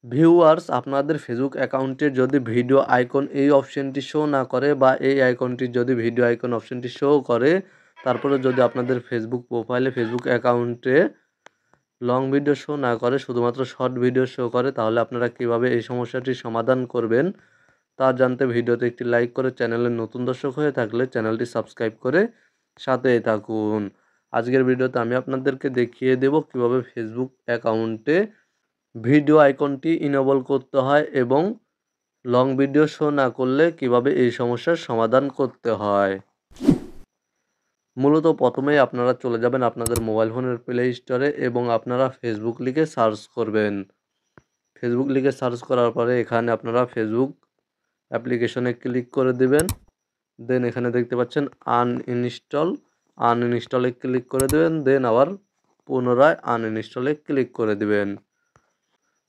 Viewers, আপনাদের Facebook অ্যাকাউন্টে যদি ভিডিও আইকন এই অপশনটি শো না করে বা এই আইকনটি যদি ভিডিও আইকন অপশনটি শো করে, তারপরে যদি আপনাদের ফেসবুক প্রোফাইলে ফেসবুক অ্যাকাউন্টে লং ভিডিও শো না করে, শুধুমাত্র শর্ট ভিডিও শো করে, তাহলে আপনারা কিভাবে এই সমস্যাটির সমাধান করবেন তা জানতে ভিডিওতে একটি লাইক করে, চ্যানেলের নতুন দর্শক হয়ে থাকলে চ্যানেলটি সাবস্ক্রাইব করে সাথেই থাকুন। আজকের ভিডিওতে আমি আপনাদেরকে দেখিয়ে দেব কিভাবে ফেসবুক অ্যাকাউন্টে ভিডিও আইকনটি ইনেবল করতে হয় এবং লং ভিডিও শো না করলে কিভাবে এই সমস্যার সমাধান করতে হয়। মূলত প্রথমেই আপনারা চলে যাবেন আপনাদের মোবাইল ফোনের প্লে স্টোরে এবং আপনারা ফেসবুক লিখে সার্চ করবেন। ফেসবুক লিখে সার্চ করার পরে এখানে আপনারা ফেসবুক অ্যাপ্লিকেশনে ক্লিক করে দিবেন। দেন এখানে দেখতে পাচ্ছেন আনইনস্টলে ক্লিক করে দেবেন। দেন আবার পুনরায় আনইনস্টলে ক্লিক করে দিবেন।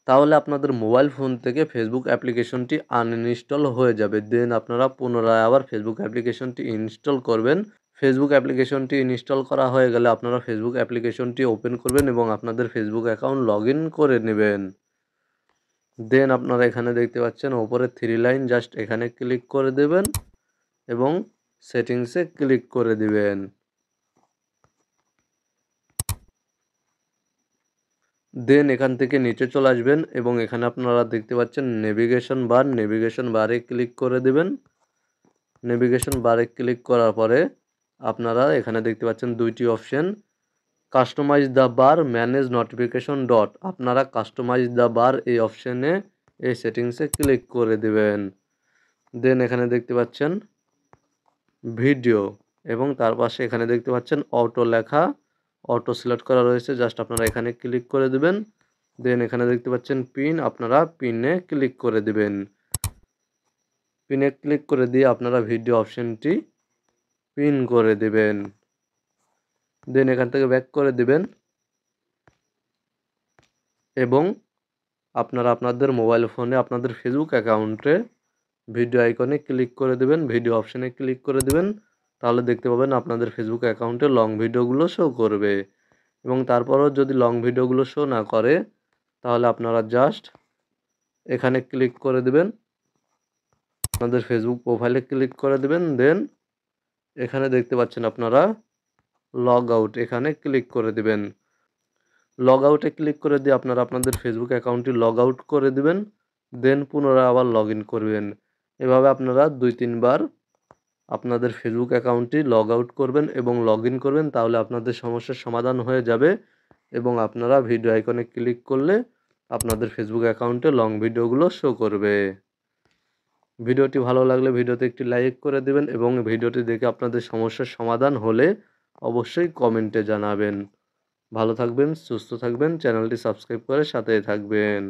তাহলে আপনাদের মোবাইল ফোন থেকে ফেসবুক অ্যাপ্লিকেশনটি আনইনস্টল হয়ে যাবে। দেন আপনারা পুনরায় আবার ফেসবুক অ্যাপ্লিকেশনটি ইনস্টল করবেন। ফেসবুক অ্যাপ্লিকেশনটি ইনস্টল করা হয়ে গেলে আপনারা ফেসবুক অ্যাপ্লিকেশনটি ওপেন করবেন এবং আপনাদের ফেসবুক অ্যাকাউন্ট লগ ইন করে নেবেন। দেন আপনারা এখানে দেখতে পাচ্ছেন ওপরে 3 লাইন, জাস্ট এখানে ক্লিক করে দেবেন এবং সেটিংসে ক্লিক করে দিবেন। দেন এখান থেকে নিচে চলে আসবেন এবং এখানে আপনারা দেখতে পাচ্ছেন নেভিগেশন বারে ক্লিক করে দেবেন। নেভিগেশন বারে ক্লিক করার পরে আপনারা এখানে দেখতে পাচ্ছেন দুইটি option, customize the bar, manage notification dot. আপনারা কাস্টমাইজ দ্য বার এই অপশনে এই সেটিংসে ক্লিক করে দেবেন। দেন এখানে দেখতে পাচ্ছেন ভিডিও এবং তার পাশে এখানে দেখতে পাচ্ছেন অটো লেখা, অটো সিলেক্ট করা রয়েছে, জাস্ট আপনারা এখানে ক্লিক করে দিবেন। দেন এখানে দেখতে পাচ্ছেন পিন, আপনারা পিনে ক্লিক করে দিবেন। পিনে ক্লিক করে দিয়ে আপনারা ভিডিও অপশনটি পিন করে দিবেন। দেন এখান থেকে ব্যাক করে দিবেন এবং আপনারা আপনাদের মোবাইল ফোনে আপনাদের ফেসবুক অ্যাকাউন্টে ভিডিও আইকনে ক্লিক করে দেবেন, ভিডিও অপশনে ক্লিক করে দিবেন। তাহলে দেখতে পাবেন আপনাদের ফেসবুক অ্যাকাউন্টে লং ভিডিওগুলো শো করবে এবং তারপরও যদি লং ভিডিওগুলো শো না করে, তাহলে আপনারা জাস্ট এখানে ক্লিক করে দিবেন, আপনাদের ফেসবুক প্রোফাইলে ক্লিক করে দিবেন। দেন এখানে দেখতে পাচ্ছেন আপনারা লগ আউট, এখানে ক্লিক করে দিবেন। লগ আউটে ক্লিক করে দিয়ে আপনারা আপনাদের ফেসবুক অ্যাকাউন্টটি লগ আউট করে দিবেন। দেন পুনরায় আবার লগ ইন করবেন। এভাবে আপনারা 2-3 বার আপনাদের ফেসবুক অ্যাকাউন্টটি লগ আউট করবেন এবং লগ ইন করবেন, তাহলে আপনাদের সমস্যার সমাধান হয়ে যাবে এবং আপনারা ভিডিও আইকনে ক্লিক করলে আপনাদের ফেসবুক অ্যাকাউন্টে লং ভিডিওগুলো শো করবে। ভিডিওটি ভালো লাগলে ভিডিওতে একটি লাইক করে দেবেন এবং ভিডিওটি দেখে আপনাদের সমস্যার সমাধান হলে অবশ্যই কমেন্টে জানাবেন। ভালো থাকবেন, সুস্থ থাকবেন, চ্যানেলটি সাবস্ক্রাইব করে সাথেই থাকবেন।